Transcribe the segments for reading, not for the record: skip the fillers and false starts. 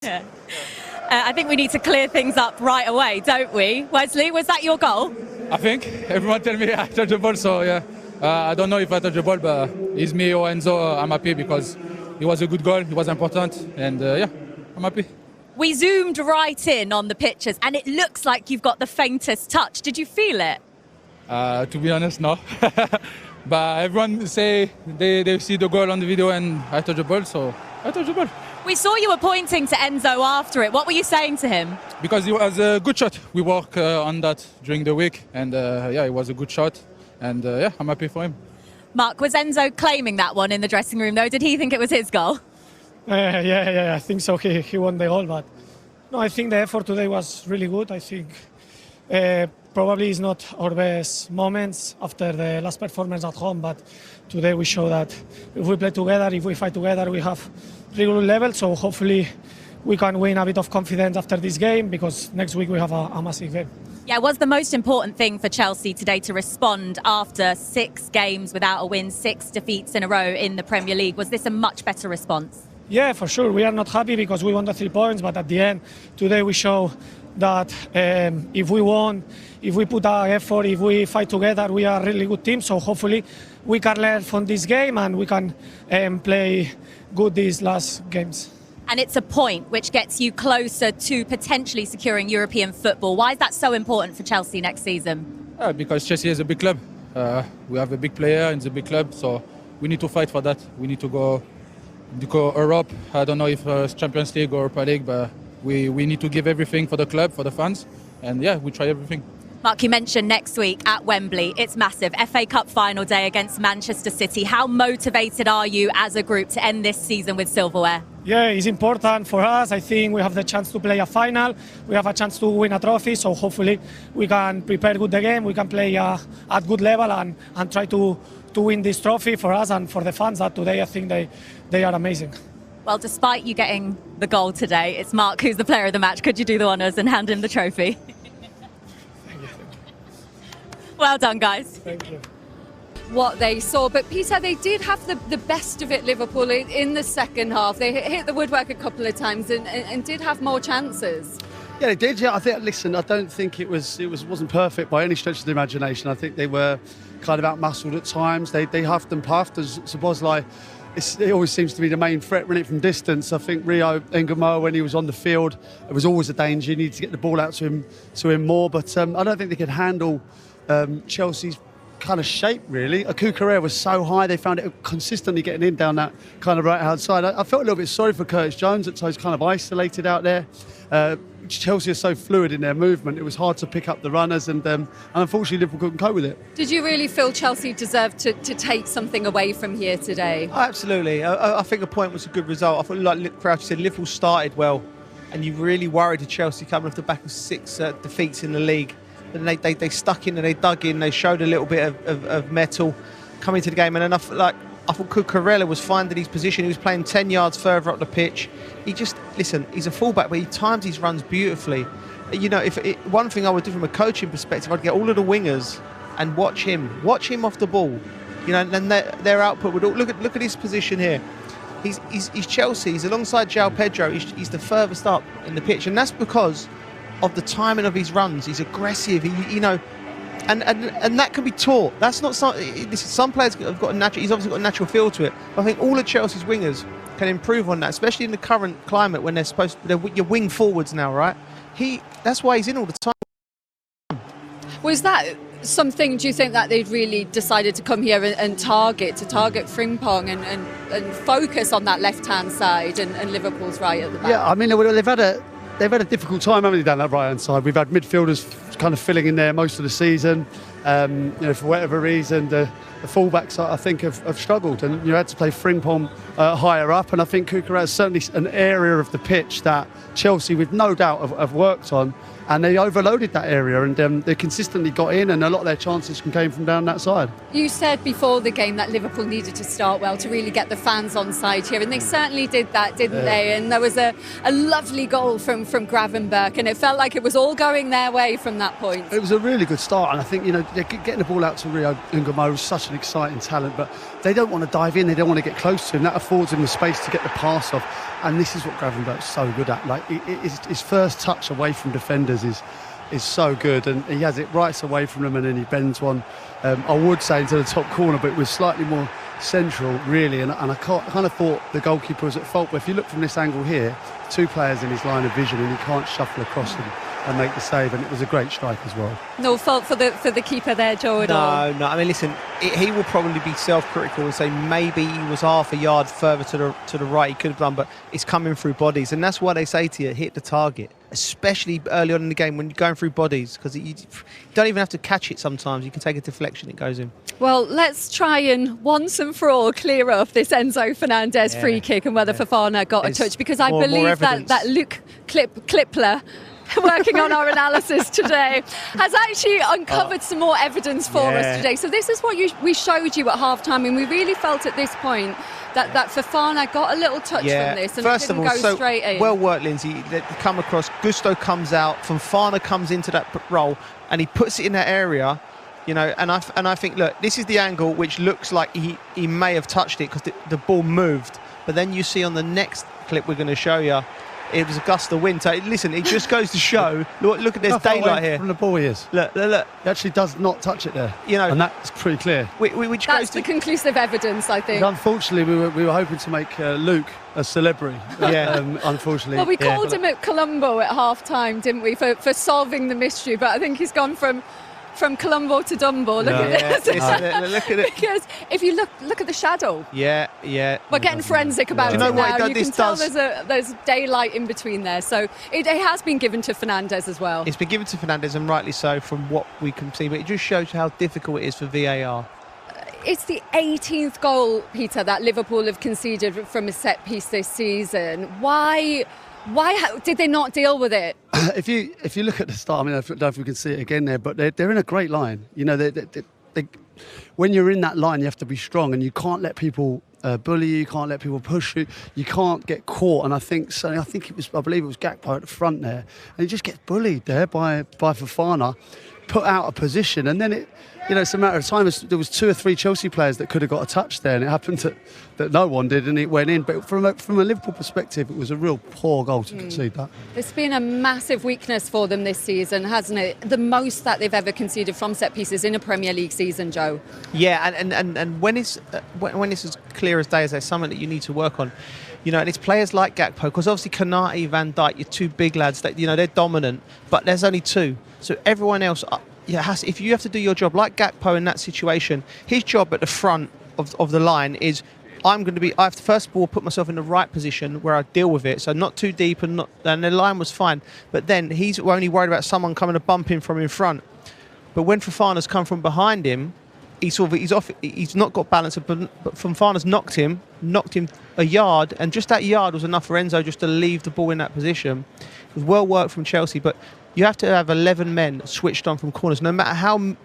Yeah. I think we need to clear things up right away, don't we? Wesley, was that your goal? I think everyone tell me I touched the ball, so yeah. I don't know if I touched the ball, but it's me or Enzo. I'm happy because it was a good goal, it was important, and yeah, I'm happy. We zoomed right in on the pictures, and it looks like you've got the faintest touch. Did you feel it? To be honest, no. But everyone say they see the goal on the video and I touched the ball, so I touched the ball. We saw you were pointing to Enzo after it. What were you saying to him? Because it was a good shot. We worked on that during the week, and yeah, it was a good shot, and yeah, I'm happy for him. Mark, was Enzo claiming that one in the dressing room, though? Did he think it was his goal? Yeah, I think so. He won the goal, but no, I think the effort today was really good. I think probably it's not our best moments after the last performance at home, but today we show that if we play together, if we fight together, we have really good level. So hopefully we can win a bit of confidence after this game, because next week we have a massive game. Yeah, was the most important thing for Chelsea today to respond after 6 games without a win, 6 defeats in a row in the Premier League? Was this a much better response? Yeah, for sure. We are not happy because we won the 3 points, but at the end, today we show that if we won, if we put our effort, if we fight together, we are a really good team. So hopefully we can learn from this game and we can play good these last games. And it's a point which gets you closer to potentially securing European football. Why is that so important for Chelsea next season? Because Chelsea is a big club. We have a big player in the big club, so we need to fight for that. We need to go Europe. I don't know if it's Champions League or Europa League, but we need to give everything for the club, for the fans, and yeah, we try everything. Mark, you mentioned next week at Wembley. It's massive. FA Cup final day against Manchester City. How motivated are you as a group to end this season with silverware? Yeah, it's important for us. I think we have the chance to play a final. We have a chance to win a trophy. So hopefully we can prepare good the game. We can play at good level and try to win this trophy for us and for the fans that today I think they are amazing. Well, despite you getting the goal today, it's Mark who's the player of the match. Could you do the honours and hand him the trophy? Thank you. Well done, guys. Thank you. What they saw, but Peter, they did have the best of it, Liverpool, in the second half. They hit the woodwork a couple of times and did have more chances. Yeah, they did. Yeah, I think. Listen, I don't think it wasn't perfect by any stretch of the imagination. I think they were kind of out-muscled at times. They huffed and puffed. As Szoboszlai, it always seems to be the main threat running it from distance. I think Rio Engamo, when he was on the field, it was always a danger. You needed to get the ball out to him more. But I don't think they could handle Chelsea's kind of shape, really. Cucurella was so high, they found it consistently getting in down that kind of right-hand side. I felt a little bit sorry for Curtis Jones at times, kind of isolated out there. Chelsea are so fluid in their movement, it was hard to pick up the runners, and unfortunately Liverpool couldn't cope with it. Did you really feel Chelsea deserved to take something away from here today? Absolutely. I think the point was a good result. I thought, like Crouch said, Liverpool started well, and you really worried that Chelsea coming off the back of 6 defeats in the league. And they stuck in and they dug in. They showed a little bit of mettle coming to the game. And I thought Cucurella was finding his position. He was playing 10 yards further up the pitch. He's a fullback, but he times his runs beautifully. You know, one thing I would do from a coaching perspective, I'd get all of the wingers and watch him off the ball. You know, and their output would look at his position here. He's Chelsea. He's alongside João Pedro. He's the furthest up in the pitch, and that's because of the timing of his runs. He's aggressive, and that can be taught. That's not some players have got he's obviously got a natural feel to it, but I think all of Chelsea's wingers can improve on that, especially in the current climate when they're your wing forwards now, right? That's why he's in all the time. Was that something, do you think, that they'd really decided to come here and target Frimpong and focus on that left-hand side and Liverpool's right at the back? Yeah, I mean, they've had a difficult time, haven't they, down that right-hand side. We've had midfielders kind of filling in there most of the season. For whatever reason, the fullbacks, I think, have struggled, and you had to play Frimpong higher up. And I think Cucurella is certainly an area of the pitch that Chelsea, with no doubt, have worked on. And they overloaded that area, and they consistently got in, and a lot of their chances came from down that side. You said before the game that Liverpool needed to start well to really get the fans on side here, and they certainly did that, didn't they? And there was a lovely goal from Gravenberch, and it felt like it was all going their way from that point. It was a really good start, and I think, they're getting the ball out to Rio Ngamo, such an exciting talent, but they don't want to dive in, they don't want to get close to him. That affords him the space to get the pass off, and this is what Gravenberch's so good at. Like his first touch away from defenders is so good, and he has it right away from them, and then he bends one, I would say, into the top corner, but it was slightly more central, really, and I kind of thought the goalkeeper was at fault. But if you look from this angle here, 2 players in his line of vision, and he can't shuffle across them and make the save, and it was a great strike as well. No fault for the keeper there, Joe, at all? No. I mean, listen, he will probably be self-critical and say maybe he was half a yard further to the right he could have done, but it's coming through bodies, and that's why they say to you, hit the target, especially early on in the game when you're going through bodies, because you don't even have to catch it sometimes. You can take a deflection, it goes in. Well, let's try and once and for all clear up this Enzo Fernandez free kick and whether Fofana got a touch, because I believe that Luke Klippler, working on our analysis today, has actually uncovered some more evidence for us today. So this is what we showed you at half-time, and we really felt at this point that Fofana got a little touch from this, and first it didn't of all, go straight in. Well worked, Lindsay. They come across, Gusto comes out, Fofana comes into that role, and he puts it in that area. You know, and I think, look, this is the angle which looks like he may have touched it because the ball moved. But then you see on the next clip we're going to show you, it was a gust of wind. So listen, it just goes to show. Look at this daylight here. From the ball he is. Look. He actually does not touch it there. You know, and that's pretty clear. Which that's the conclusive evidence, I think. And unfortunately, we were hoping to make Luke a celebrity. Unfortunately. Well, we called him at Colombo at half-time, didn't we, for solving the mystery? But I think he's gone from Colombo to Dumbo. Look at this. Look at it. Because if you look at the shadow. Yeah. We're getting forensic about it now. You can tell there's daylight in between there. So it has been given to Fernandez as well. It's been given to Fernandez, and rightly so from what we can see. But it just shows how difficult it is for VAR. It's the 18th goal, Peter, that Liverpool have conceded from a set piece this season. Why did they not deal with it? If you look at the start, I mean, I don't know if we can see it again there, but they're in a great line. You know, they, when you're in that line, you have to be strong, and you can't let people bully you. You can't let people push you. You can't get caught. And I believe it was Gakpo at the front there, and he just gets bullied there by Fofana, put out of position, and then it's a matter of time. There was 2 or 3 Chelsea players that could have got a touch there, and it happened that no one did, and it went in. But from a Liverpool perspective, it was a real poor goal to concede that. It's been a massive weakness for them this season, hasn't it? The most that they've ever conceded from set pieces in a Premier League season, Joe. Yeah, and when it's as clear as day as there's something that you need to work on. You know, and it's players like Gakpo, because obviously Konate, Van Dijk, you're 2 big lads that, you know, they're dominant, but there's only 2. So everyone else, if you have to do your job, like Gakpo in that situation, his job at the front of the line is, I have to first of all put myself in the right position where I deal with it, so not too deep, and the line was fine. But then he's only worried about someone coming to bump him from in front. But when Fofana's come from behind him, he's off. He's not got balance, but Fofana's knocked him a yard, and just that yard was enough for Enzo just to leave the ball in that position. It was well worked from Chelsea, but you have to have 11 men switched on from corners, no matter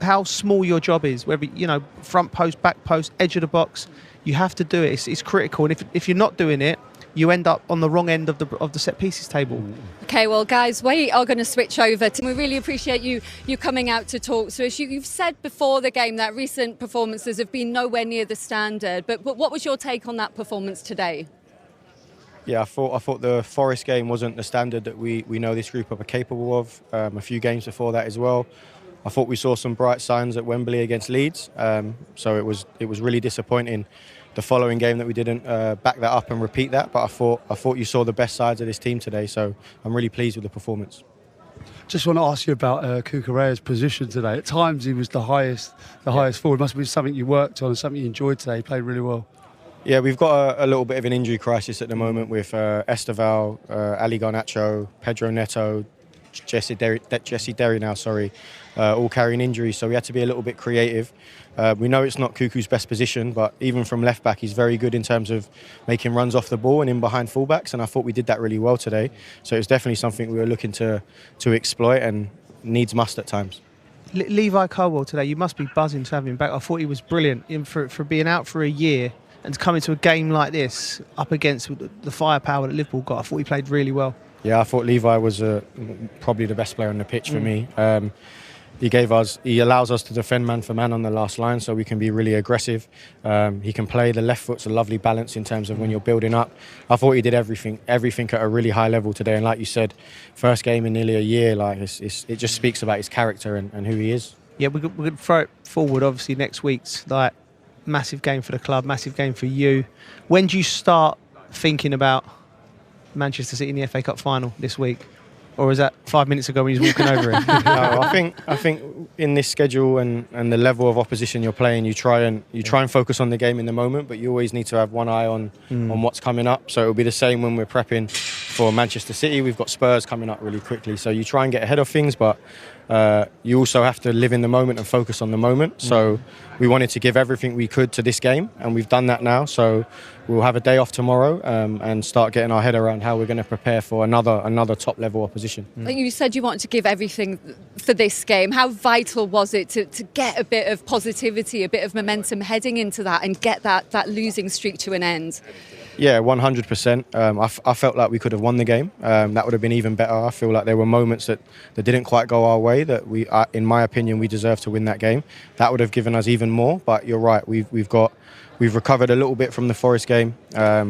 how small your job is, whether, you know, front post, back post, edge of the box. You have to do it. It's critical, and if you're not doing it, you end up on the wrong end of the set pieces table. Okay, well, guys, we are going to switch over. We really appreciate you coming out to talk. So as you've said before the game that recent performances have been nowhere near the standard. But what was your take on that performance today? Yeah, I thought the Forest game wasn't the standard that we know this group are capable of. A few games before that as well. I thought we saw some bright signs at Wembley against Leeds. So it was really disappointing the following game that we didn't back that up and repeat that. But I thought you saw the best sides of this team today. So I'm really pleased with the performance. Just want to ask you about Cucurella's position today. At times he was the highest forward. Must have been something you worked on and something you enjoyed today. He played really well. Yeah, we've got a little bit of an injury crisis at the moment with Esteval, Ali Garnacho, Pedro Neto, Jesse Derry now, all carrying injuries. So we had to be a little bit creative. We know it's not Cuckoo's best position, but even from left back, he's very good in terms of making runs off the ball and in behind fullbacks. And I thought we did that really well today. So it's definitely something we were looking to exploit, and needs must at times. Levi Colwill today, you must be buzzing to have him back. I thought he was brilliant for being out for a year and to come into a game like this up against the firepower that Liverpool got. I thought he played really well. Yeah, I thought Levi was probably the best player on the pitch for me. He allows us to defend man for man on the last line, so we can be really aggressive. He can play. The left foot's a lovely balance in terms of when you're building up. I thought he did everything at a really high level today. And like you said, first game in nearly a year, like it just speaks about his character and who he is. Yeah, we're going to throw it forward. Obviously, next week's like massive game for the club, massive game for you. When do you start thinking about Manchester City in the FA Cup final this week? Or is that 5 minutes ago when he's walking over it? No, I think in this schedule and the level of opposition you're playing, you try and focus on the game in the moment, but you always need to have one eye on what's coming up. So it'll be the same when we're prepping for Manchester City. We've got Spurs coming up really quickly, so you try and get ahead of things, but you also have to live in the moment and focus on the moment. So we wanted to give everything we could to this game, and we've done that now. So we'll have a day off tomorrow and start getting our head around how we're going to prepare for another top level opposition. You said you wanted to give everything for this game. How vital was it to get a bit of positivity, a bit of momentum heading into that and get that losing streak to an end? Yeah, 100%. I felt like we could have won the game. That would have been even better. I feel like there were moments that didn't quite go our way that in my opinion, we deserved to win that game. That would have given us even more. But you're right. We've recovered a little bit from the Forest game.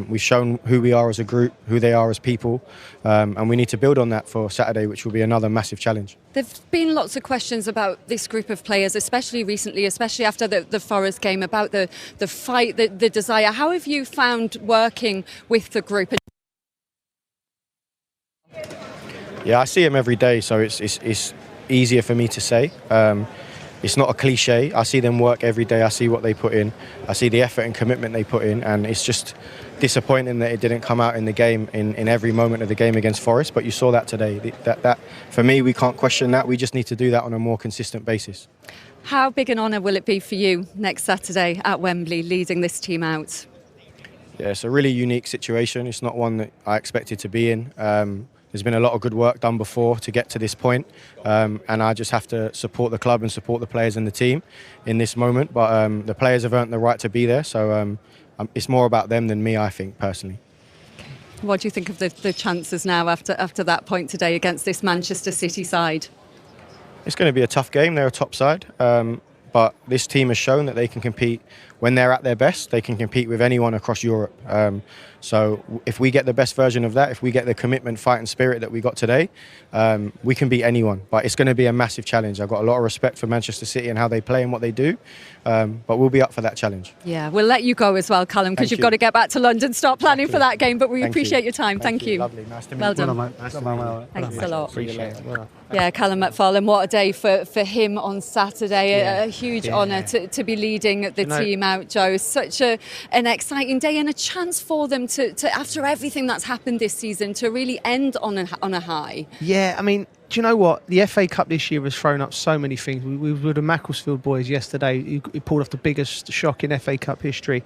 We've shown who we are as a group, who they are as people, and we need to build on that for Saturday, which will be another massive challenge. There've been lots of questions about this group of players, especially recently, especially after the Forest game, about the fight, the desire. How have you found working with the group? Yeah, I see them every day, so it's easier for me to say. It's not a cliche. I see them work every day. I see what they put in. I see the effort and commitment they put in, and it's just disappointing that it didn't come out in the game in every moment of the game against Forest. But you saw that today. That for me, we can't question that. We just need to do that on a more consistent basis. How big an honour will it be for you next Saturday at Wembley, leading this team out? Yeah, it's a really unique situation. It's not one that I expected to be in. There's been a lot of good work done before to get to this point, and I just have to support the club and support the players and the team in this moment. But the players have earned the right to be there, so it's more about them than me, I think, personally. What do you think of the chances now after that point today against this Manchester City side? It's going to be a tough game. They're a top side, but this team has shown that they can compete when they're at their best. They can compete with anyone across Europe. So if we get the best version of that, if we get the commitment, fight and spirit that we got today, we can beat anyone. But it's going to be a massive challenge. I've got a lot of respect for Manchester City and how they play and what they do. But we'll be up for that challenge. Yeah, we'll let you go as well, Callum, because you've got to get back to London, start planning for that game. But we appreciate your time. Thank you. Lovely. Nice to meet you. Well done. Nice to meet you. Thanks a lot. Appreciate it. Well, yeah, Callum McFarlane, what a day for him on Saturday. A huge honour to be leading the team out, Joe. Such an exciting day and a chance for them to after everything that's happened this season, to really end on a high. Yeah, I mean, do you know what? The FA Cup this year has thrown up so many things. We were the Macclesfield boys yesterday. He pulled off the biggest shock in FA Cup history.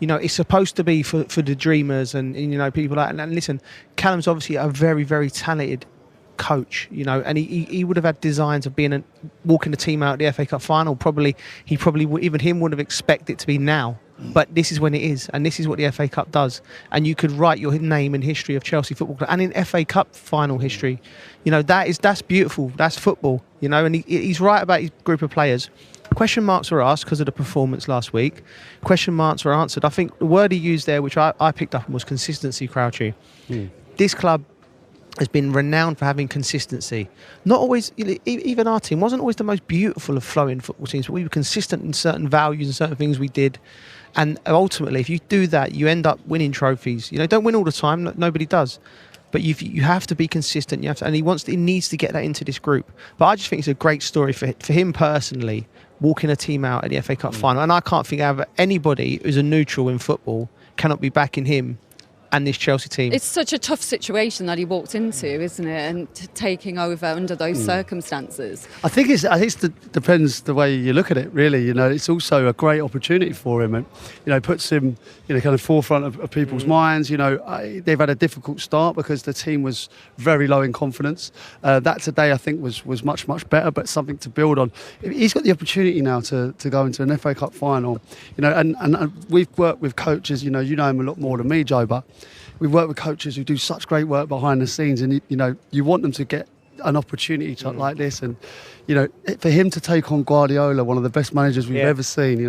You know, it's supposed to be for the dreamers and you know, people like. And listen, Callum's obviously a very, very talented coach, you know, and he would have had designs of walking the team out of the FA Cup final. He probably even him wouldn't have expected it to be now. But this is when it is, and this is what the FA Cup does. And you could write your name in history of Chelsea Football Club and in FA Cup final history. You know, that's beautiful. That's football. You know, and he's right about his group of players. Question marks were asked because of the performance last week. Question marks were answered. I think the word he used there, which I picked up on, was consistency, Crouchy. This club has been renowned for having consistency. Not always, even our team wasn't always the most beautiful of flowing football teams, but we were consistent in certain values and certain things we did. And ultimately, if you do that, you end up winning trophies. You know, don't win all the time. Nobody does. But you have to be consistent. And he needs to get that into this group. But I just think it's a great story for him personally, walking a team out at the FA Cup final. And I can't think of anybody who's a neutral in football cannot be backing him and this Chelsea team. It's such a tough situation that he walked into, isn't it? And taking over under those circumstances. I think it depends the way you look at it, really. You know, it's also a great opportunity for him, and you know, puts him, you know, kind of forefront of people's minds. You know, they've had a difficult start because the team was very low in confidence. That today, I think, was much better, but something to build on. He's got the opportunity now to go into an FA Cup final. You know, and we've worked with coaches. You know him a lot more than me, Joe, but we've worked with coaches who do such great work behind the scenes, and you know, you want them to get an opportunity like this, and for him to take on Guardiola, one of the best managers we've ever seen,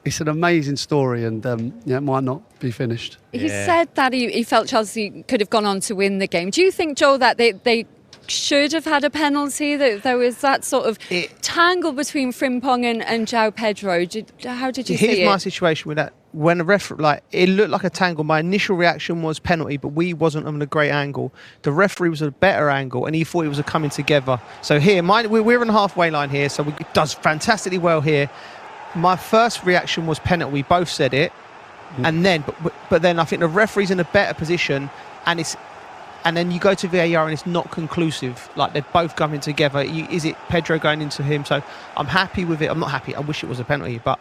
it's an amazing story, and it might not be finished. He said that he felt Chelsea could have gone on to win the game. Do you think, Joel, that they should have had a penalty? That there was that sort of tangle between Frimpong and João Pedro. How did you see it? Here's my situation with that. When a referee, it looked like a tangle. My initial reaction was penalty, but we wasn't on a great angle. The referee was at a better angle, and he thought it was a coming together. So here, we're on the halfway line here, so it does fantastically well here. My first reaction was penalty. We both said it, and then, but then I think the referee's in a better position, and then you go to VAR and it's not conclusive. Like, they're both coming together. Is it Pedro going into him? So I'm happy with it. I'm not happy. I wish it was a penalty, but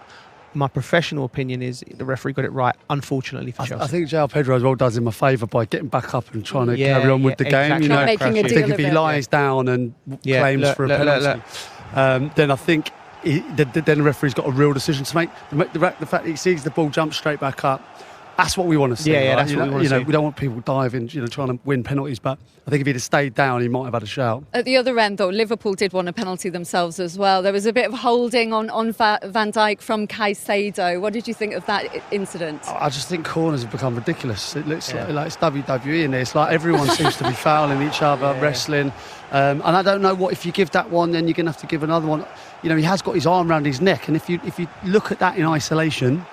my professional opinion is the referee got it right, unfortunately, for Chelsea. I think João Pedro as well does him a favour by getting back up and trying to carry on with the game. Making a deal. I think if he lies down and claims for a penalty, then I think then the referee's got a real decision to make. The fact that he sees the ball jump straight back up, that's what we want to see. Yeah, that's what we want to see. We don't want people diving, trying to win penalties, but I think if he'd have stayed down, he might have had a shout. At the other end, though, Liverpool did want a penalty themselves as well. There was a bit of holding on Van Dijk from Caicedo. What did you think of that incident? I just think corners have become ridiculous. It looks like it's WWE in there. It's like everyone seems to be fouling each other, wrestling. And I don't know if you give that one, then you're going to have to give another one. He has got his arm around his neck, and if you look at that in isolation,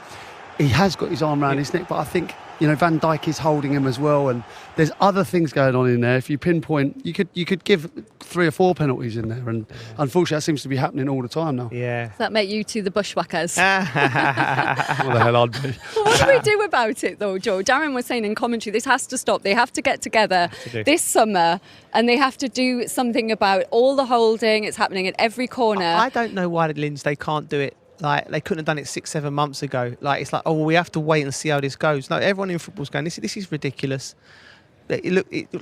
he has got his arm around his neck, but I think Van Dijk is holding him as well, and there's other things going on in there. If you pinpoint, you could give 3 or 4 penalties in there, and unfortunately that seems to be happening all the time now. Yeah. Does that make you two the bushwhackers? What the hell I'd be. What do we do about it, though, Joe? Darren was saying in commentary, this has to stop. They have to get together this summer, and they have to do something about all the holding. It's happening at every corner. I don't know why they can't do it. Like, they couldn't have done it 6-7 months ago. Like, it's like, we have to wait and see how this goes. No, everyone in football's going, this is ridiculous.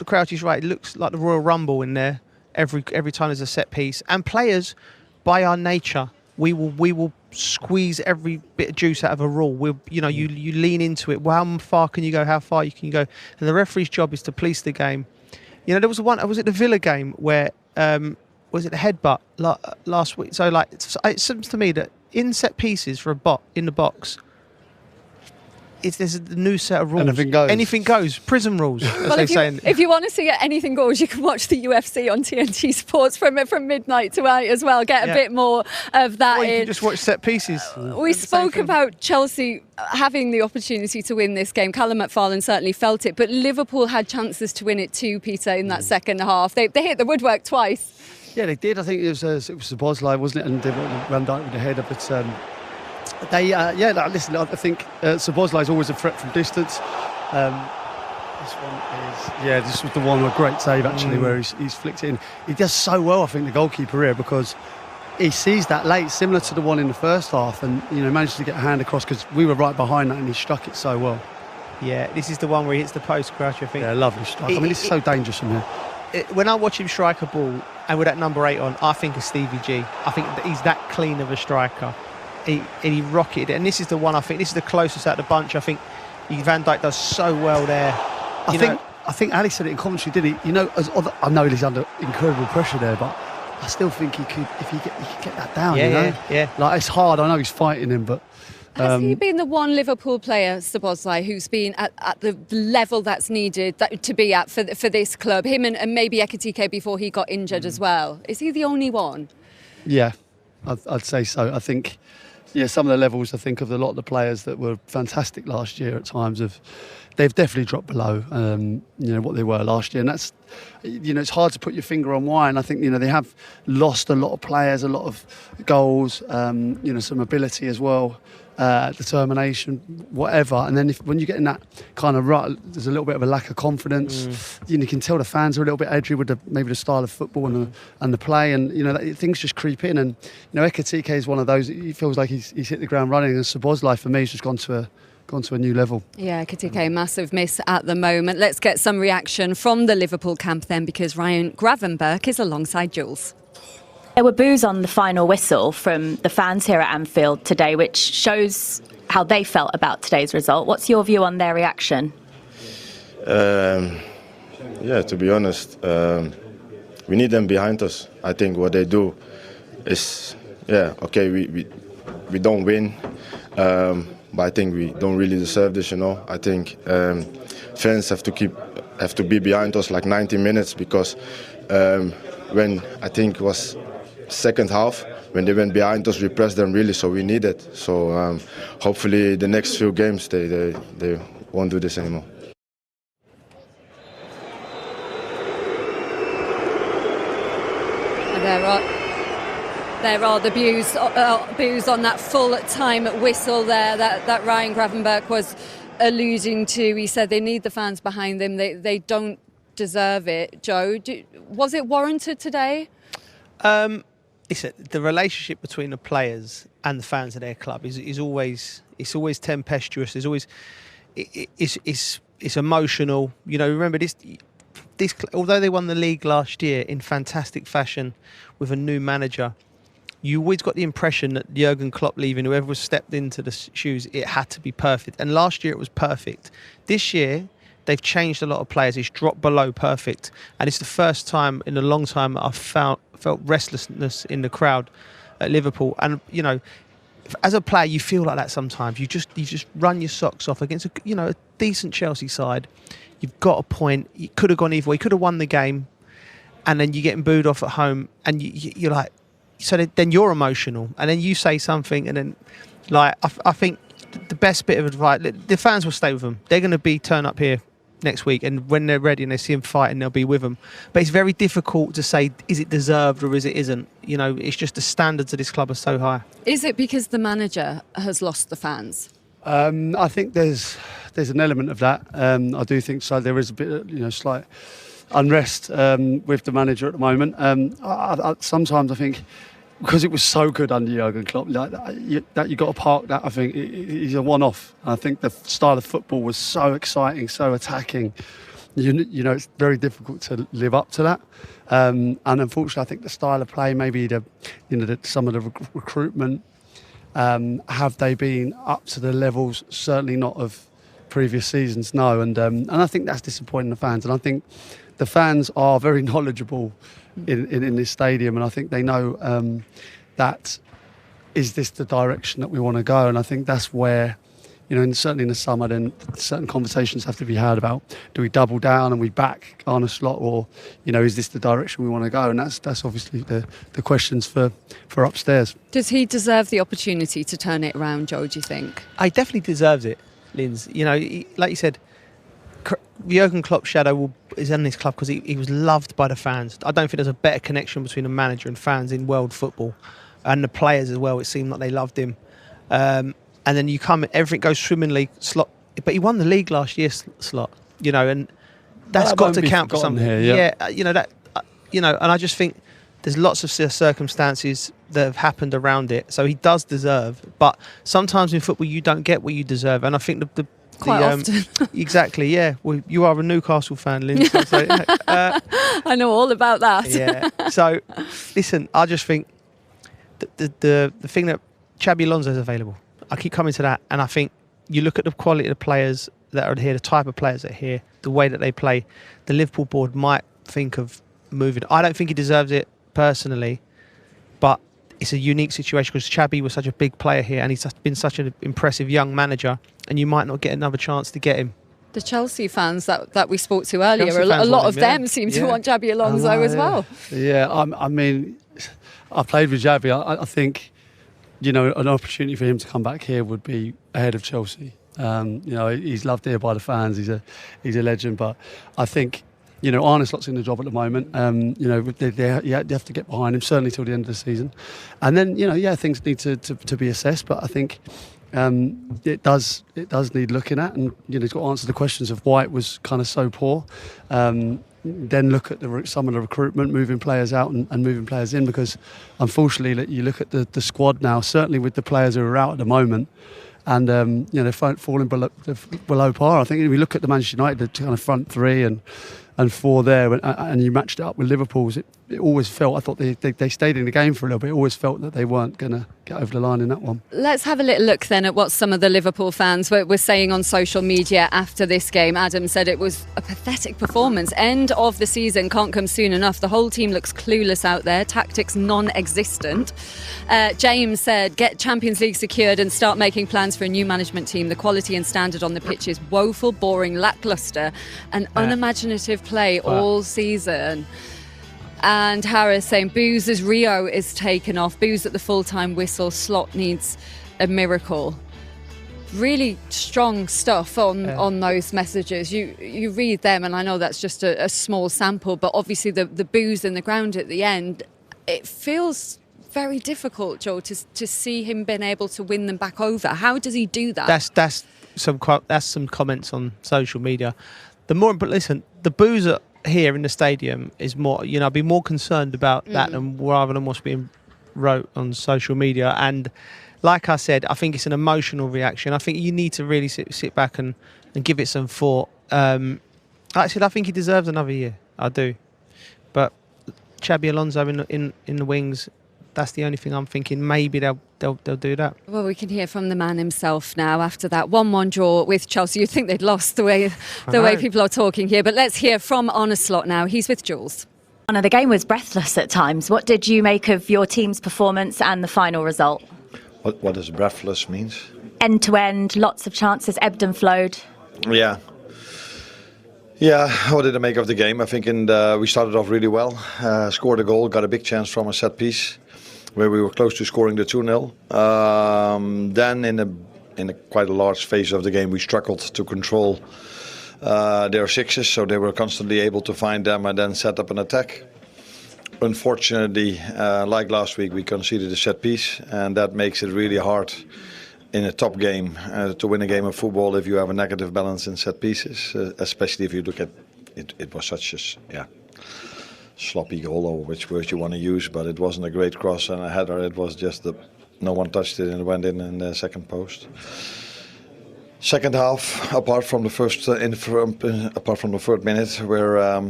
Crouch is right. It looks like the Royal Rumble in there every time there's a set piece. And players, by our nature, we will squeeze every bit of juice out of a rule. You lean into it. Well, how far can you go? How far you can go? And the referee's job is to police the game. There was one. Was it the Villa game where was it the headbutt last week? So it seems to me that in set pieces for a bot in the box, there's a new set of rules. Anything goes. Prison rules, as they say. If you want to see anything goes, you can watch the UFC on TNT Sports from midnight to 8 as well. Get a bit more of that. Or you can just watch set pieces. We spoke about Chelsea having the opportunity to win this game. Callum McFarlane certainly felt it, but Liverpool had chances to win it too, Peter, in that second half. They hit the woodwork twice. Yeah, they did. I think it was Szoboszlai, wasn't it? And they ran down with the header, but listen, I think Szoboszlai is always a threat from distance. This was the one, a great save actually, where he's flicked it in. He does so well, I think, the goalkeeper here, because he sees that late, similar to the one in the first half, and manages to get a hand across, because we were right behind that and he struck it so well. Yeah, this is the one where he hits the post, Crouch, I think. Yeah, lovely strike. It's so dangerous from here. When I watch him strike a ball, and with that number 8 on, I think of Stevie G. I think that he's that clean of a striker. He rocketed it, and this is the one, I think, this is the closest out of the bunch. I think Van Dijk does so well there. I think Ali said it in commentary, did he? I know he's under incredible pressure there, but I still think he could get that down. Yeah. Like, it's hard. I know he's fighting him, but. Has he been the one Liverpool player, Szoboszlai, who's been at the level that's needed to be at for this club? Him and maybe Ekitike before he got injured as well. Is he the only one? Yeah, I'd say so. I think, some of the levels, I think, of a lot of the players that were fantastic last year at times they've definitely dropped below, what they were last year. And that's, it's hard to put your finger on why. And I think, they have lost a lot of players, a lot of goals, some ability as well. Determination, whatever, and then when you get in that kind of rut, there's a little bit of a lack of confidence. You can tell the fans are a little bit edgy with maybe the style of football and the play, and things just creep in. And Ekitike is one of those. He feels like he's hit the ground running, and Szoboszlai for me has just gone to a new level. Yeah, Ekitike, massive miss at the moment. Let's get some reaction from the Liverpool camp then, because Ryan Gravenberch is alongside Jules. There were boos on the final whistle from the fans here at Anfield today, which shows how they felt about today's result. What's your view on their reaction? To be honest, we need them behind us. I think what they do is, okay, we don't win, but I think we don't really deserve this. I think fans have to be behind us like 90 minutes because when I think it was second half. When they went behind us, we pressed them really, so we need it. So hopefully the next few games they won't do this anymore. There are the boos on that full-time whistle there that Ryan Gravenberch was alluding to. He said they need the fans behind them. They don't deserve it. Joe, was it warranted today? The relationship between the players and the fans of their club is always tempestuous. It's emotional. Remember this. Although they won the league last year in fantastic fashion with a new manager, you always got the impression that Jurgen Klopp leaving, whoever was stepped into the shoes, it had to be perfect. And last year it was perfect. This year they've changed a lot of players. It's dropped below perfect, and it's the first time in a long time I've felt restlessness in the crowd at Liverpool. And as a player, you feel like that sometimes. You just run your socks off against a decent Chelsea side. You've got a point. You could have gone either way. You could have won the game, and then you're getting booed off at home, and you're like, so then you're emotional, and then you say something, and then I think the best bit of advice, the fans will stay with them. They're going to turn up here next week, and when they're ready and they see him fighting, they'll be with him. But it's very difficult to say, is it deserved or is it isn't? It's just the standards of this club are so high. Is it because the manager has lost the fans? I think there's an element of that. I do think so. There is a bit of, slight unrest with the manager at the moment. Sometimes I think because it was so good under Jurgen Klopp, that you got to park that. I think he's a one-off. I think the style of football was so exciting, so attacking. It's very difficult to live up to that. And unfortunately, I think the style of play, maybe some of the recruitment, have they been up to the levels? Certainly not of previous seasons. No, and I think that's disappointing the fans. And I think the fans are very knowledgeable in this stadium, and I think they know that is this the direction that we want to go. And I think that's where, certainly in the summer, then certain conversations have to be had about, do we double down and we back Arne Slot, or is this the direction we want to go? And that's obviously the questions for upstairs. Does he deserve the opportunity to turn it around, Joe, do you think? He definitely deserves it, Linz. Like you said, Jurgen Klopp's shadow is in this club because he was loved by the fans. I don't think there's a better connection between a manager and fans in world football, and the players as well. It seemed like they loved him. And then you come, everything goes swimmingly. Slot, but he won the league last year, Slot. And that's got to count for something. Here, and I just think there's lots of circumstances that have happened around it. So he does deserve. But sometimes in football, you don't get what you deserve. And I think quite often. Exactly, yeah. Well, you are a Newcastle fan, Lynn. So, I know all about that. Yeah. So, listen, I just think the thing that Xabi Alonso is available. I keep coming to that, and I think you look at the quality of the players that are here, the type of players that are here, the way that they play. The Liverpool board might think of moving. I don't think he deserves it personally, but it's a unique situation because Xabi was such a big player here, and he's been such an impressive young manager, and you might not get another chance to get him. The Chelsea fans that we spoke to earlier, a lot of them seem to want Xabi Alonso as well. Yeah, I mean, I played with Xabi. I think, an opportunity for him to come back here would be ahead of Chelsea. He's loved here by the fans. He's a legend, but I think, Arne Slot's in the job at the moment. You have to get behind him, certainly till the end of the season. And then, things need to be assessed. But I think it does need looking at. And, he's got to answer the questions of why it was kind of so poor. Then look at some of the recruitment, moving players out and moving players in. Because, unfortunately, you look at the squad now, certainly with the players who are out at the moment, and they're falling below par. I think if we look at the Manchester United, the kind of front three and four there, and you matched it up with Liverpool's, it always felt, I thought they stayed in the game for a little bit. It always felt that they weren't going to get over the line in that one. Let's have a little look then at what some of the Liverpool fans were saying on social media after this game. Adam said it was a pathetic performance. End of the season can't come soon enough. The whole team looks clueless out there. Tactics non-existent. James said, get Champions League secured and start making plans for a new management team. The quality and standard on the pitch is woeful, boring, lacklustre and unimaginative play all season. And Harris saying, booze as Rio is taken off. Booze at the full-time whistle. Slot needs a miracle. Really strong stuff on those messages. You read them, and I know that's just a small sample, but obviously the booze in the ground at the end, it feels very difficult, Joe, to see him being able to win them back over. How does he do that? That's some comments on social media. But listen, the booze here in the stadium is more, I'd be more concerned about that rather than what's being wrote on social media. And like I said, I think it's an emotional reaction. I think you need to really sit back and give it some thought. Actually, I think he deserves another year. I do. But Xabi Alonso in the wings, that's the only thing I'm thinking. Maybe they'll do that. Well, we can hear from the man himself now after that 1-1 draw with Chelsea. You'd think they'd lost the way people are talking here. But let's hear from Arne now. He's with Jules. Arne, the game was breathless at times. What did you make of your team's performance and the final result? What does breathless means? End to end, lots of chances, ebbed and flowed. Yeah, what did I make of the game? I think we started off really well, scored a goal, got a big chance from a set piece where we were close to scoring the 2-0. Then in a quite a large phase of the game, we struggled to control their sixes, so they were constantly able to find them and then set up an attack. Unfortunately, like last week, we conceded a set piece, and that makes it really hard in a top game to win a game of football if you have a negative balance in set pieces, especially if you look at it. It was such a sloppy goal, or which word you want to use, but it wasn't a great cross and a header. It was just no one touched it and it went in the second post. Second half, apart from the third minute where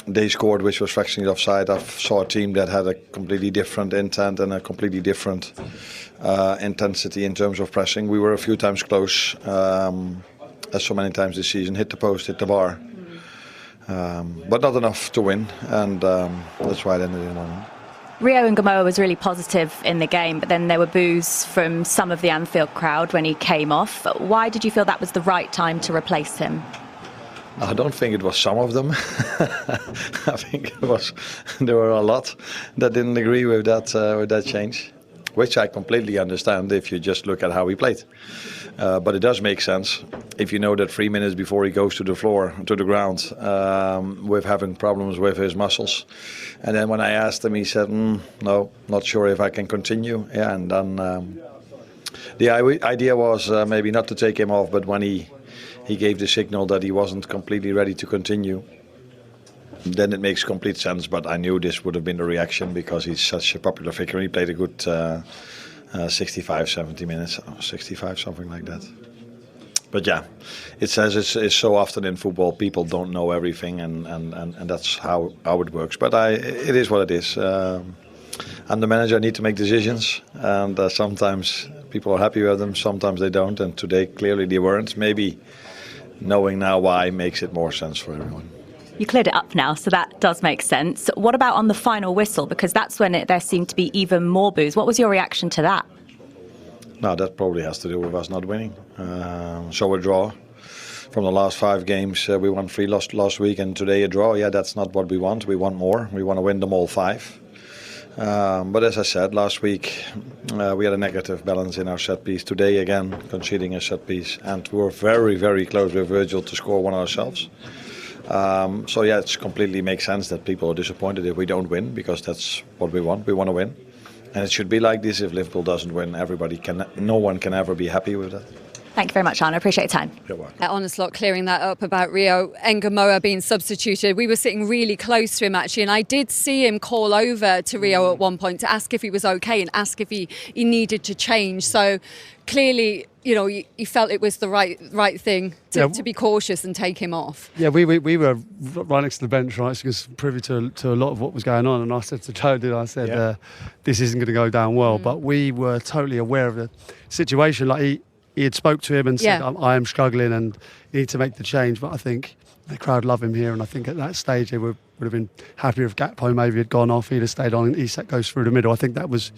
they scored, which was fractionally offside, I saw a team that had a completely different intent and a completely different intensity in terms of pressing. We were a few times close, as so many times this season, hit the post, hit the bar, but not enough to win, and that's why it ended in 1-1. Rio Ngamoa was really positive in the game, but then there were boos from some of the Anfield crowd when he came off. Why did you feel that was the right time to replace him? I don't think it was some of them. I think there were a lot that didn't agree with that change, which I completely understand if you just look at how he played. But it does make sense if you know that 3 minutes before he goes to the ground, with having problems with his muscles. And then when I asked him, he said, no, not sure if I can continue. Yeah, and then the idea was maybe not to take him off, but when he gave the signal that he wasn't completely ready to continue, then it makes complete sense. But I knew this would have been the reaction because he's such a popular figure. He played a good 65, 70 minutes, 65, something like that. But yeah, it says it's so often in football, people don't know everything, and that's how it works. But it is what it is. I'm the manager, I need to make decisions, and sometimes people are happy with them, sometimes they don't, and today clearly they weren't. Maybe knowing now why makes it more sense for everyone. You cleared it up now, so that does make sense. What about on the final whistle? Because that's when there seemed to be even more boos. What was your reaction to that? No, that probably has to do with us not winning. So a draw. From the last 5 games, we won 3 last week, and today a draw. Yeah, that's not what we want. We want more. We want to win them all 5. But as I said, last week we had a negative balance in our set piece. Today again, conceding a set piece, and we were very, very close with Virgil to score one ourselves. So yeah, it completely makes sense that people are disappointed if we don't win, because that's what we want. We want to win, and it should be like this. If Liverpool doesn't win, no one can ever be happy with that. Thank you very much, Arne. I appreciate your time. You're welcome. Arne Slot clearing that up about Rio Ngamoa being substituted. We were sitting really close to him, actually, and I did see him call over to Rio at one point to ask if he was okay and ask if he needed to change. So clearly, he felt it was the right thing to be cautious and take him off. Yeah, we were right next to the bench, right, because privy to a lot of what was going on. And I said to Joe, this isn't going to go down well. But we were totally aware of the situation. Like he had spoke to him and said, I am struggling and you need to make the change. But I think the crowd love him here. And I think at that stage they would have been happy if Gakpo maybe had gone off. He'd have stayed on and Isak goes through the middle. I think that was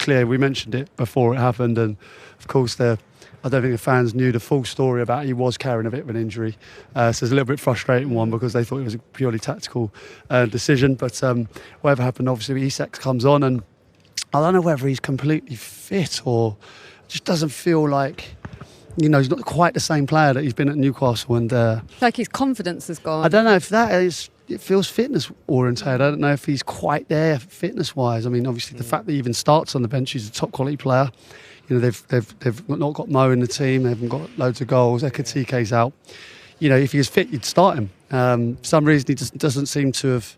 clear. We mentioned it before it happened. And of course, I don't think the fans knew the full story about he was carrying a bit of an injury. So it's a little bit frustrating one because they thought it was a purely tactical decision. But whatever happened, obviously Isak comes on and I don't know whether he's completely fit or just doesn't feel like, he's not quite the same player that he's been at Newcastle. And like his confidence has gone. I don't know if that is... It feels fitness orientated. I don't know if he's quite there fitness wise. I mean, obviously the fact that he even starts on the bench, he's a top quality player. They've not got Mo in the team. They haven't got loads of goals. Ekatike's out. If he was fit, you'd start him. For some reason, he just doesn't seem to have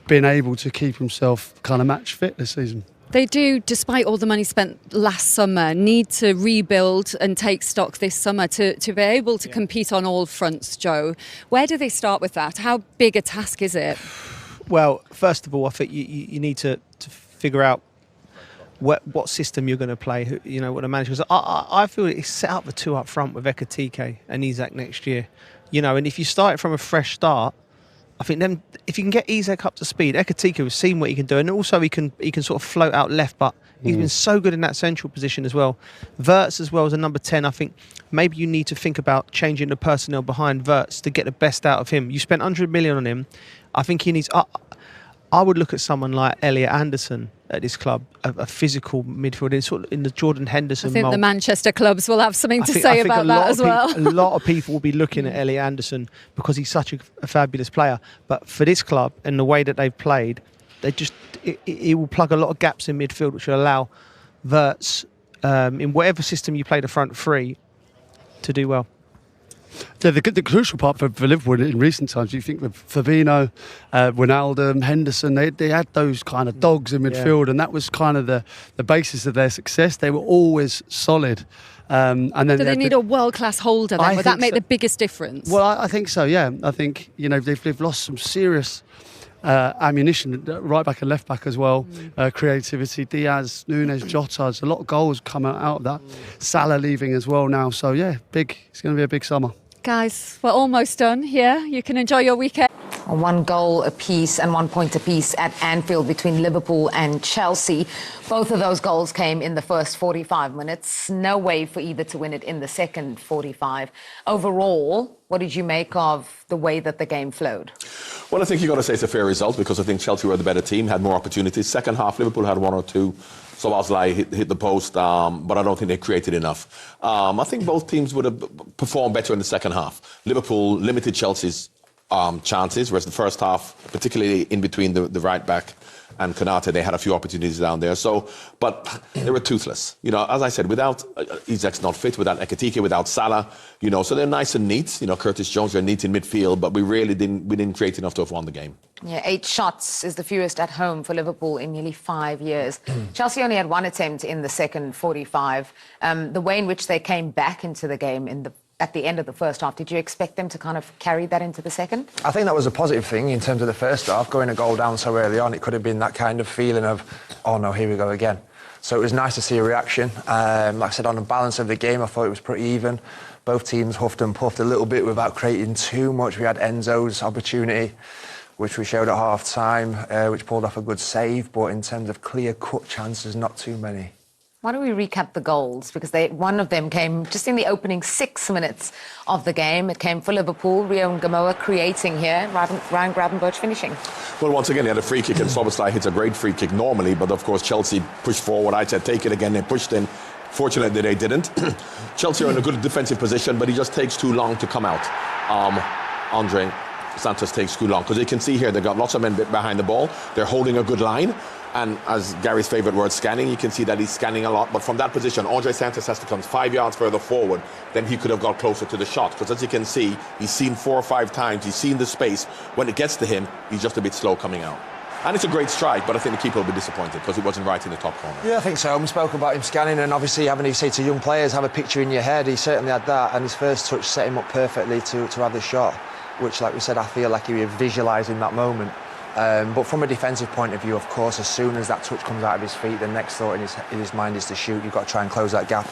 been able to keep himself kind of match fit this season. They do, despite all the money spent last summer, need to rebuild and take stock this summer to be able to compete on all fronts, Joe. Where do they start with that? How big a task is it? Well, first of all, I think you need to figure out what system you're going to play, what the manager is. I feel it's set up the two up front with Ekatike and Isak next year. And if you start it from a fresh start, I think then if you can get Isak up to speed, Ekatike has seen what he can do, and also he can sort of float out left, but he's been so good in that central position as well. Wirtz as well as a number 10, I think maybe you need to think about changing the personnel behind Wirtz to get the best out of him. You spent 100 million on him. I think he needs... I would look at someone like Elliot Anderson at this club, a physical midfielder, in the Jordan Henderson mould. I think the Manchester clubs will have something to say about that as well. A lot of people will be looking at Elliot Anderson because he's such a fabulous player. But for this club and the way that they've played, it will plug a lot of gaps in midfield, which will allow Wirtz, in whatever system you play the front three, to do well. The crucial part for Liverpool in recent times, you think with Fabinho, Wijnaldum, Henderson, they had those kind of dogs in midfield, and that was kind of the basis of their success. They were always solid. And then do they need a world-class holder then? Would that make the biggest difference? Well, I think so, yeah. I think, they've lost some serious ammunition, right back and left back as well. Creativity, Diaz, Nunes, Jota, there's a lot of goals coming out of that. Salah leaving as well now. So, yeah, it's going to be a big summer. Guys, we're almost done here. You can enjoy your weekend. 1 goal apiece and 1 point apiece at Anfield between Liverpool and Chelsea. Both of those goals came in the first 45 minutes. No way for either to win it in the second 45. Overall, what did you make of the way that the game flowed? Well, I think you've got to say it's a fair result because I think Chelsea were the better team, had more opportunities. Second half, Liverpool had 1 or 2. So Oslai hit the post, but I don't think they created enough. I think both teams would have performed better in the second half. Liverpool limited Chelsea's chances, whereas the first half, particularly in between the right back and Konate, they had a few opportunities down there. But they were toothless. As I said, without Isak's not fit, without Ekatike, without Salah, so they're nice and neat. Curtis Jones, they're neat in midfield, but we didn't create enough to have won the game. Yeah, 8 shots is the fewest at home for Liverpool in nearly 5 years. Chelsea only had 1 attempt in the second 45. The way in which they came back into the game at the end of the first half, did you expect them to kind of carry that into the second? I think that was a positive thing in terms of the first half. Going a goal down so early on, it could have been that kind of feeling of, oh no, here we go again. So it was nice to see a reaction. Like I said, on the balance of the game, I thought it was pretty even. Both teams huffed and puffed a little bit without creating too much. We had Enzo's opportunity, which we showed at half-time, which pulled off a good save, but in terms of clear-cut chances, not too many. Why don't we recap the goals? Because one of them came just in the opening 6 minutes of the game. It came for Liverpool, Rio Ngamoa creating here, Ryan Gravenberch finishing. Well, once again, he had a free kick, and Szoboszlai hits a great free kick normally, but of course Chelsea pushed forward. I said, take it again, they pushed in. Fortunately, they didn't. Chelsea are in a good defensive position, but he just takes too long to come out. Andre Santos takes too long, because you can see here they've got lots of men behind the ball. They're holding a good line. And as Gary's favourite word, scanning, you can see that he's scanning a lot. But from that position, Andre Santos has to come 5 yards further forward, then he could have got closer to the shot. Because as you can see, he's seen 4 or 5 times, he's seen the space. When it gets to him, he's just a bit slow coming out. And it's a great strike, but I think the keeper will be disappointed because it wasn't right in the top corner. Yeah, I think so. We spoke about him scanning, and obviously having, you say to young players, have a picture in your head. He certainly had that, and his first touch set him up perfectly to have the shot, which, like we said, I feel like he was visualising that moment. But from a defensive point of view, of course, as soon as that touch comes out of his feet, the next thought in his mind is to shoot. You've got to try and close that gap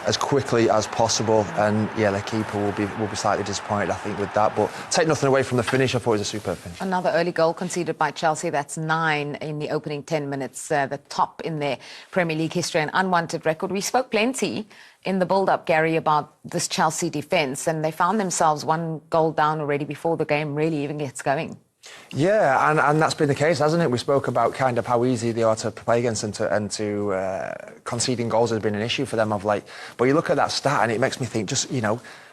as quickly as possible. And yeah, the keeper will be slightly disappointed, I think, with that. But take nothing away from the finish. I thought it was a superb finish. Another early goal conceded by Chelsea. That's 9 in the opening 10 minutes. The top in their Premier League history, an unwanted record. We spoke plenty in the build-up, Gary, about this Chelsea defence, and they found themselves 1 goal down already before the game really even gets going. Yeah, and that's been the case, hasn't it? We spoke about kind of how easy they are to play against, and to conceding goals has been an issue for them of late. But you look at that stat and it makes me think, just,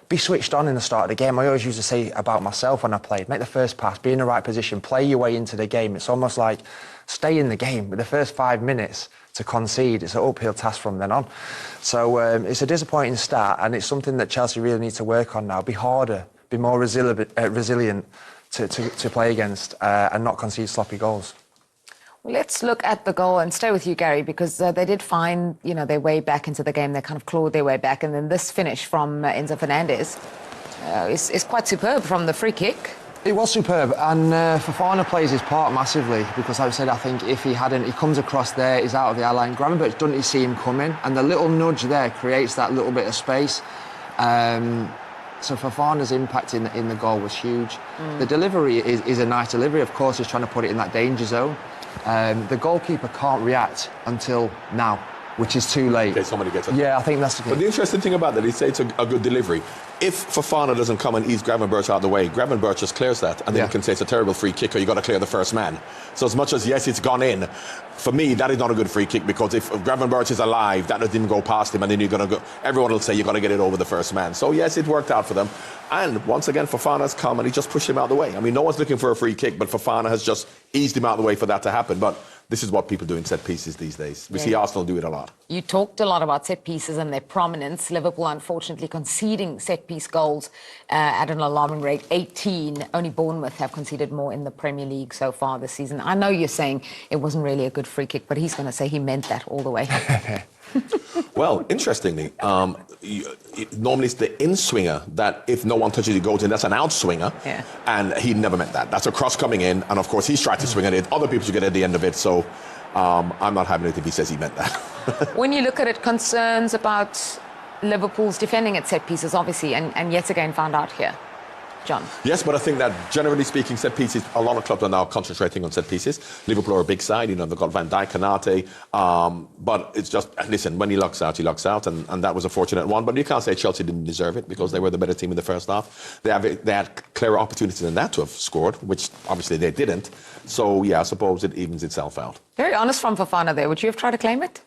be switched on in the start of the game. I always used to say about myself when I played, make the first pass, be in the right position, play your way into the game. It's almost like stay in the game. With the first 5 minutes to concede, it's an uphill task from then on. So it's a disappointing start, and it's something that Chelsea really need to work on now. Be harder, be more resilient to play against and not concede sloppy goals. Well, let's look at the goal and stay with you, Gary, because they did find, their way back into the game. They kind of clawed their way back, and then this finish from Enzo Fernandez is quite superb from the free kick. It was superb, and Fofana plays his part massively, because like I said, I think if he comes across there, he's out of the eye-line. Gravenberch doesn't see him coming, and the little nudge there creates that little bit of space. So Fofana's impact in the goal was huge. The delivery is a nice delivery. Of course, he's trying to put it in that danger zone. The goalkeeper can't react until now, which is too late. Okay, somebody gets it. Yeah, I think that's the key. But the interesting thing about that, he said it's a good delivery. If Fofana doesn't come and ease Gravenberch out of the way, Gravenberch just clears that, and then you can say it's a terrible free kick, or you got to clear the first man. So as much as, yes, it's gone in, for me, that is not a good free kick, because if Gravenberch is alive, that doesn't even go past him, and then you're going to go, everyone will say you've got to get it over the first man. So yes, it worked out for them. And once again, Fofana's come and he just pushed him out of the way. I mean, no one's looking for a free kick, but Fofana has just eased him out of the way for that to happen. But this is what people do in set pieces these days. We see Arsenal do it a lot. You talked a lot about set pieces and their prominence. Liverpool, unfortunately, conceding set piece goals at an alarming rate, 18. Only Bournemouth have conceded more in the Premier League so far this season. I know you're saying it wasn't really a good free kick, but he's going to say he meant that all the way. Well, interestingly, normally it's the in-swinger that if no one touches it goes in. That's an out-swinger. Yeah. And he never meant that. That's a cross coming in, and of course he's tried to swing at it. Other people should get at the end of it, so I'm not having it if he says he meant that. When you look at it, concerns about Liverpool's defending at set pieces, obviously, and yet again found out here. John? Yes, but I think that generally speaking, set pieces, a lot of clubs are now concentrating on set pieces. Liverpool are a big side, they've got Van Dijk, Konate, but it's just, listen, when he lucks out, and that was a fortunate one. But you can't say Chelsea didn't deserve it, because they were the better team in the first half. They had clearer opportunities than that to have scored, which obviously they didn't. So, yeah, I suppose it evens itself out. Very honest from Fofana there. Would you have tried to claim it?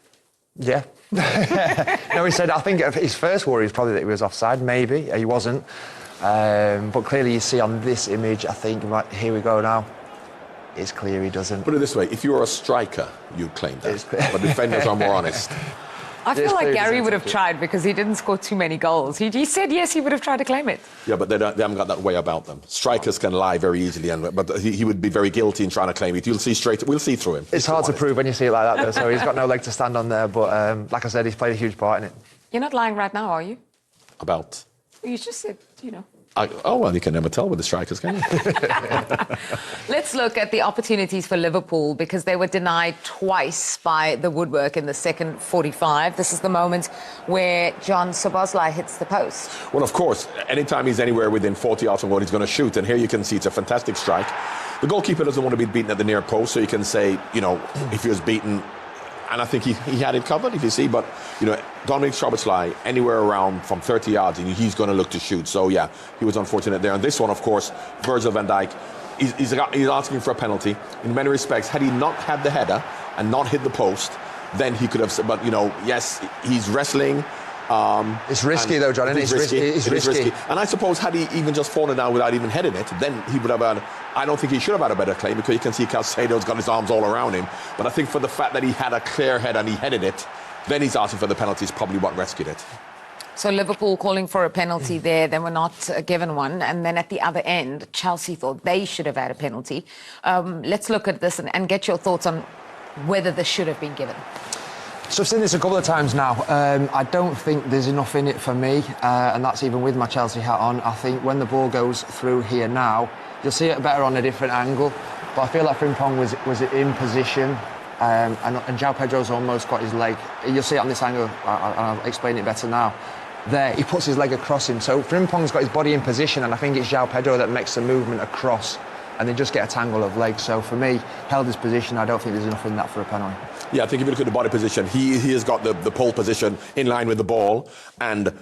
Yeah. No, he said, I think his first worry was probably that he was offside. Maybe. He wasn't. But clearly you see on this image, I think, right, here we go now, it's clear he doesn't. Put it this way, if you were a striker, you'd claim that. But defenders are more honest. I feel like Gary would have tried, because he didn't score too many goals. He said yes, he would have tried to claim it. Yeah, but they haven't got that way about them. Strikers can lie very easily, but he would be very guilty in trying to claim it. We'll see through him. It's hard to prove when you see it like that, though, so he's got no leg to stand on there. But like I said, he's played a huge part in it. You're not lying right now, are you? About? You just said, well, you can never tell with the strikers, can you? Let's look at the opportunities for Liverpool, because they were denied twice by the woodwork in the second 45. This is the moment where John Szoboszlai hits the post. Well, of course, anytime he's anywhere within 40 yards from goal, he's going to shoot. And here you can see it's a fantastic strike. The goalkeeper doesn't want to be beaten at the near post, so you can say, if he was beaten, and I think he had it covered, if you see. But, Dominic Szoboszlai, anywhere around from 30 yards, and he's going to look to shoot. So, yeah, he was unfortunate there. And this one, of course, Virgil van Dijk, he's asking for a penalty. In many respects, had he not had the header and not hit the post, then he could have... But, yes, he's wrestling. It's risky though, John, isn't it? It's risky. And I suppose had he even just fallen down without even heading it, then he would have had, I don't think he should have had a better claim, because you can see Caicedo's got his arms all around him. But I think for the fact that he had a clear head and he headed it, then he's asking for the penalty is probably what rescued it. So Liverpool calling for a penalty there, they were not given one. And then at the other end, Chelsea thought they should have had a penalty. Let's look at this and get your thoughts on whether this should have been given. So I've seen this a couple of times now. I don't think there's enough in it for me, and that's even with my Chelsea hat on. I think when the ball goes through here now, you'll see it better on a different angle. But I feel like Frimpong was in position, and João Pedro's almost got his leg. You'll see it on this angle, and I'll explain it better now. There, he puts his leg across him. So Frimpong's got his body in position, and I think it's João Pedro that makes the movement across, and they just get a tangle of legs. So for me, held his position, I don't think there's enough in that for a penalty. Yeah, I think if you look at the body position, he has got the pole position in line with the ball, and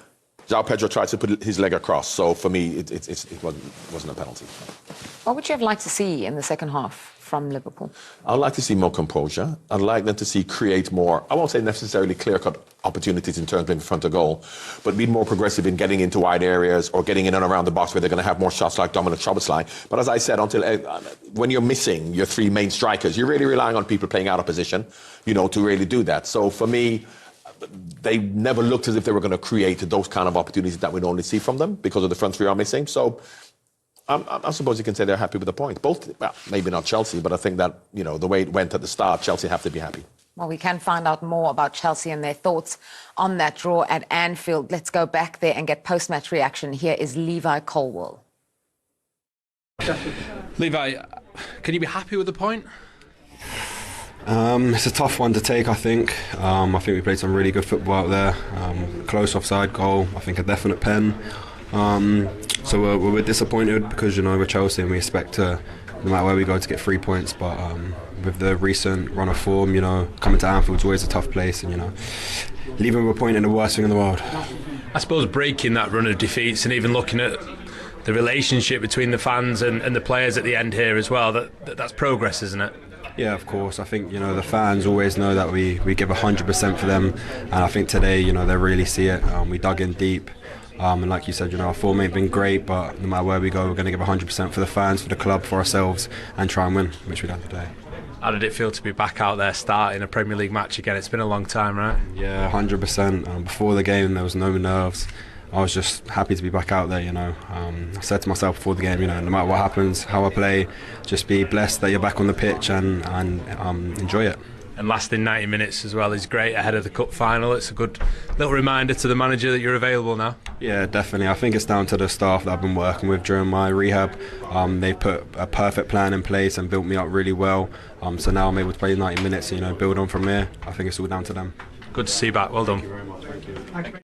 João Pedro tried to put his leg across. So for me, it wasn't a penalty. What would you have liked to see in the second half from Liverpool? I'd like to see more composure. I'd like them to create more, I won't say necessarily clear-cut opportunities in terms of in front of goal, but be more progressive in getting into wide areas or getting in and around the box where they're going to have more shots like Dominic Szoboszlai. But as I said, when you're missing your three main strikers, you're really relying on people playing out of position, to really do that. So for me, they never looked as if they were going to create those kind of opportunities that we normally see from them because of the front three are missing. So I suppose you can say they're happy with the point. Both, well, maybe not Chelsea, but I think that, the way it went at the start, Chelsea have to be happy. Well, we can find out more about Chelsea and their thoughts on that draw at Anfield. Let's go back there and get post-match reaction. Here is Levi Colwill. Levi, can you be happy with the point? It's a tough one to take, I think. I think we played some really good football out there. Close offside goal, I think a definite pen. So we're disappointed because, we're Chelsea and we expect to, no matter where we go, to get 3 points. But with the recent run of form, coming to Anfield is always a tough place, and, leaving with a point in the worst thing in the world. I suppose breaking that run of defeats and even looking at the relationship between the fans and the players at the end here as well, that's progress, isn't it? Yeah, of course. I think, the fans always know that we give 100% for them, and I think today, they really see it. We dug in deep. And like you said, our form ain't been great, but no matter where we go, we're going to give 100% for the fans, for the club, for ourselves, and try and win, which we done today. How did it feel to be back out there starting a Premier League match again? It's been a long time, right? Yeah, 100%. Before the game, there was no nerves. I was just happy to be back out there, I said to myself before the game, no matter what happens, how I play, just be blessed that you're back on the pitch and enjoy it. And lasting 90 minutes as well is great ahead of the cup final. It's a good little reminder to the manager that you're available now. Yeah, definitely. I think it's down to the staff that I've been working with during my rehab. They put a perfect plan in place and built me up really well. So now I'm able to play 90 minutes, build on from here. I think it's all down to them. Good to see you back. Well done. Thank you very much. Thank you.